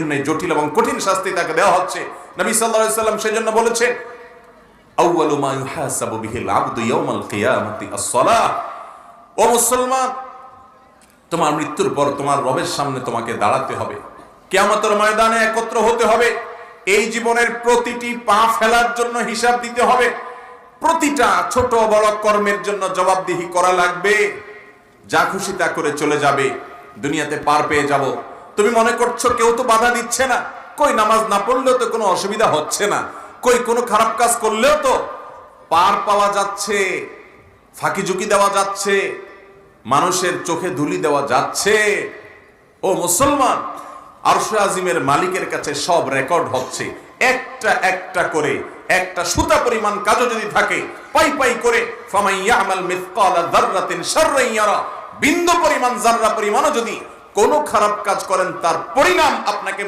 জন্য জটিল এবং কঠিন শাস্তি তাকে দেওয়া হচ্ছে। নবী সাল্লাল্লাহু আলাইহি ওয়াসাল্লাম সেজন্য বলেছেন, আউয়ালু মা ইউহাসাবু বিহিল আবদু ইয়াউমাল কিয়ামাতি আস-সালাহ। ও মুসলমান, তোমার মৃত্যুর পর তোমার রবের সামনে তোমাকে দাঁড়াতে হবে, কিয়ামতের ময়দানে একত্র হতে হবে। এই জীবনের প্রতিটি পা ফেলার জন্য হিসাব দিতে হবে, প্রতিটা ছোট বড় কর্মের জন্য জবাবদিহি করা লাগবে। যা খুশি তা করে চলে যাবে, দুনিয়াতে পার পেয়ে যাব। তুমি মনে করছো কেউ তো বাধা দিচ্ছে না, কই নামাজ না পড়লেও তো কোনো অসুবিধা হচ্ছে না, কই কোনো খারাপ কাজ করলেও তো পার পাওয়া যাচ্ছে, ফাঁকি ঝুঁকি দেওয়া যাচ্ছে, মানুষের চোখে ধুলি দেওয়া যাচ্ছে। ও মুসলমান, আরশ আজিমের মালিকের কাছে সব রেকর্ড হচ্ছে, একটা একটা করে, একটা সুতা পরিমাণ কাজও যদি থাকে পাই পাই করে, ফামান ইয়ামাল মিসকালা যাররাতিন শাররান ইয়ারা, বিন্দু পরিমাণ জাররা পরিমাণও যদি কোনো খারাপ কাজ করেন তার পরিণাম আপনাকে